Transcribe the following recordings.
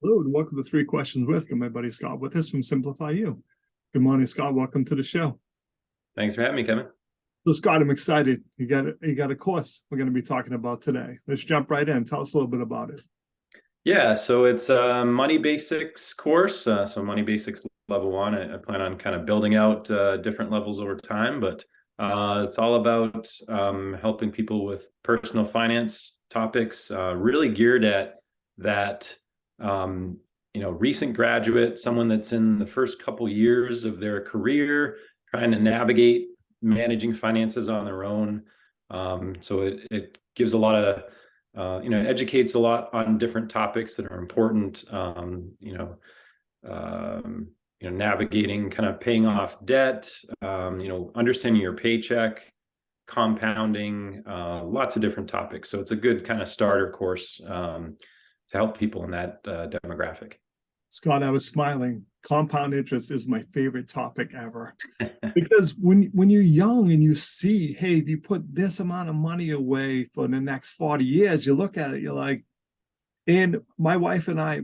Hello, and welcome to Three Questions with. Got my buddy Scott with us from Simplifiu. Good morning, Scott. Welcome to the show. Thanks for having me, Kevin. So, Scott, I'm excited. You got a course we're going to be talking about today. Let's jump right in. Tell us a little bit about it. Yeah, so it's a Money Basics course. So Money Basics level one. I plan on kind of building out different levels over time, but it's all about helping people with personal finance topics, really geared at that, recent graduate, someone that's in the first couple years of their career, trying to navigate managing finances on their own. So it gives a lot of educates a lot on different topics that are important. Navigating, kind of paying off debt, understanding your paycheck, compounding, lots of different topics. So it's a good kind of starter course to help people in that demographic. Scott, I was smiling. Compound interest is my favorite topic ever. Because when you're young and you see, hey, if you put this amount of money away for the next 40 years, you look at it, you're like, and my wife and I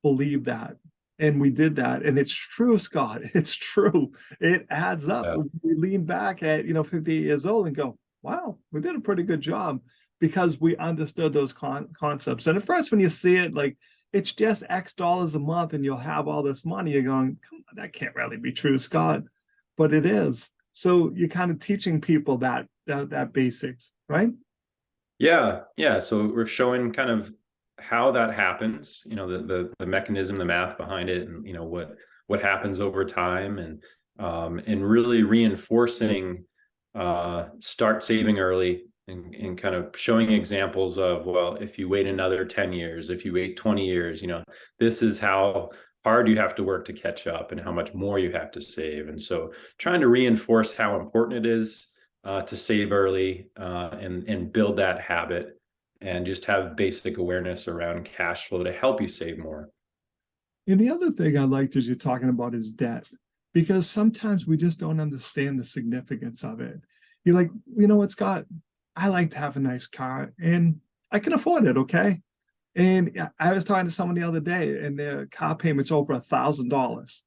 believe that. And we did that. And it's true, Scott. It's true. It adds up. Yeah. We lean back at, 50 years old and go, wow, we did a pretty good job because we understood those concepts. And at first, when you see it, like, it's just X dollars a month and you'll have all this money, you're going, come on, that can't really be true, Scott. But it is. So you're kind of teaching people that basics, right? Yeah. So we're showing kind of how that happens, the mechanism, the math behind it, and what happens over time, and really reinforcing start saving early, and kind of showing examples of, well, if you wait another 10 years, if you wait 20 years, this is how hard you have to work to catch up and how much more you have to save. And so trying to reinforce how important it is to save early, and build that habit, and just have basic awareness around cash flow to help you save more. And the other thing I liked as you're talking about is debt, because sometimes we just don't understand the significance of it. You're like, what, Scott? I like to have a nice car and I can afford it, okay? And I was talking to someone the other day and their car payment's over $1,000.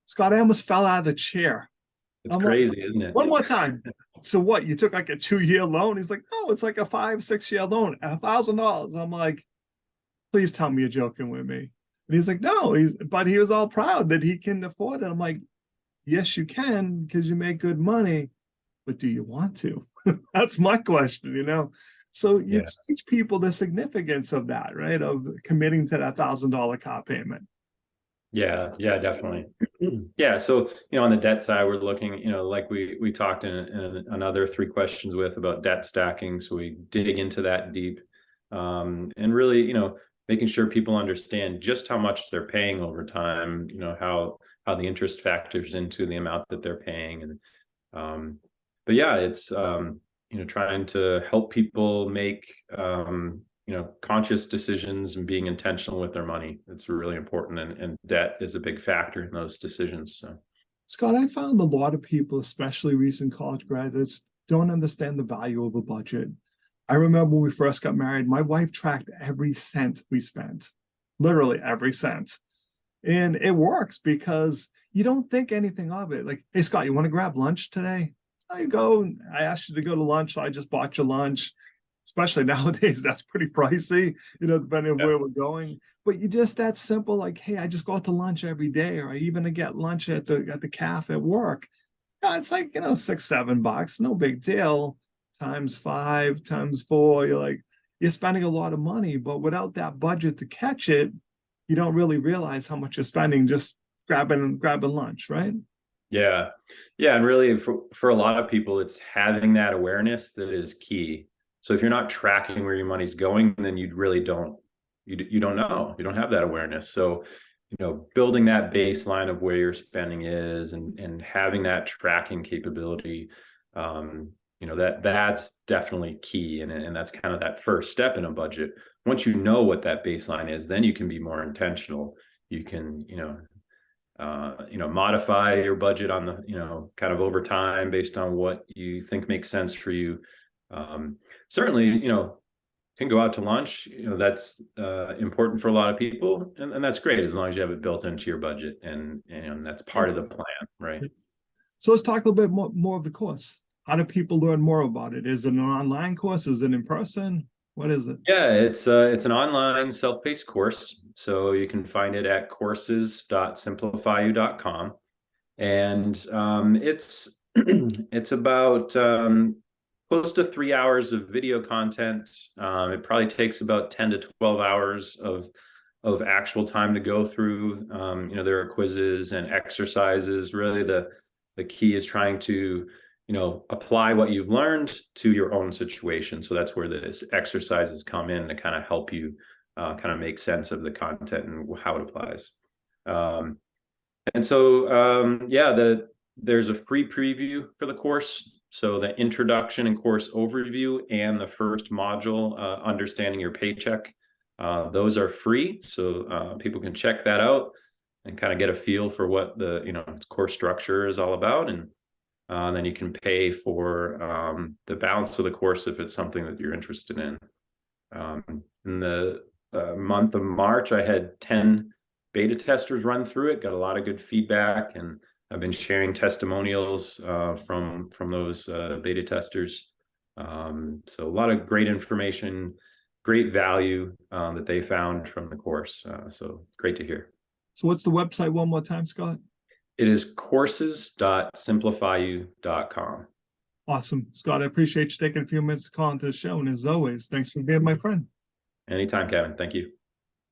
Scott, I almost fell out of the chair. It's crazy, isn't it? One more time. So what? You took like a 2-year loan? He's like, no, it's like a 5-6 year loan at $1,000. I'm like, please tell me you're joking with me. And he's like, no, but he was all proud that he can afford it. I'm like, yes, you can, because you make good money, but do you want to? That's my question. So you teach people the significance of that, right? Of committing to that $1,000 car payment. Yeah, definitely. Yeah. So, on the debt side, we're looking, like we talked in another Three Questions with about debt stacking. So we dig into that deep, and really, making sure people understand just how much they're paying over time, how the interest factors into the amount that they're paying. And, but yeah, it's, trying to help people make, conscious decisions and being intentional with their money. It's really important. And debt is a big factor in those decisions. So, Scott, I found a lot of people, especially recent college graduates, don't understand the value of a budget. I remember when we first got married, my wife tracked every cent we spent, literally every cent. And it works because you don't think anything of it. Like, hey, Scott, you want to grab lunch today? I go, I asked you to go to lunch, so I just bought you lunch. Especially nowadays, that's pretty pricey, depending on where we're going. But you just that simple, like, hey, I just go out to lunch every day, or I even get lunch at the cafe at work. Yeah, it's like, $6-7, no big deal. Times 5, times 4, you're spending a lot of money, but without that budget to catch it, you don't really realize how much you're spending just grabbing lunch, right? Yeah. And really for a lot of people, it's having that awareness that is key. So if you're not tracking where your money's going, then you really don't, you don't know, you don't have that awareness. So, building that baseline of where your spending is, and having that tracking capability, that's definitely key. And that's kind of that first step in a budget. Once you know what that baseline is, then you can be more intentional. You can, modify your budget on the, kind of over time based on what you think makes sense for you. Certainly, can go out to lunch. That's important for a lot of people, and that's great as long as you have it built into your budget, and that's part of the plan, right? So let's talk a little bit more of the course. How do people learn more about it? Is it an online course? Is it in person? What is it? Yeah, it's an online self-paced course. So you can find it at courses.simplifiu.com. And it's it's about close to 3 hours of video content. It probably takes about 10 to 12 hours of actual time to go through. There are quizzes and exercises. Really, the key is trying to apply what you've learned to your own situation. So that's where the exercises come in to kind of help you kind of make sense of the content and how it applies. And so, there's a free preview for the course. So the introduction and course overview and the first module, understanding your paycheck, those are free. So people can check that out and kind of get a feel for what the course structure is all about. And then you can pay for the balance of the course if it's something that you're interested in. In the month of March, I had 10 beta testers run through it, got a lot of good feedback, and I've been sharing testimonials from those beta testers. So a lot of great information, great value that they found from the course. So great to hear. So what's the website one more time, Scott? It is courses.simplifiu.com. Awesome. Scott, I appreciate you taking a few minutes to call into the show. And as always, thanks for being my friend. Anytime, Kevin. Thank you.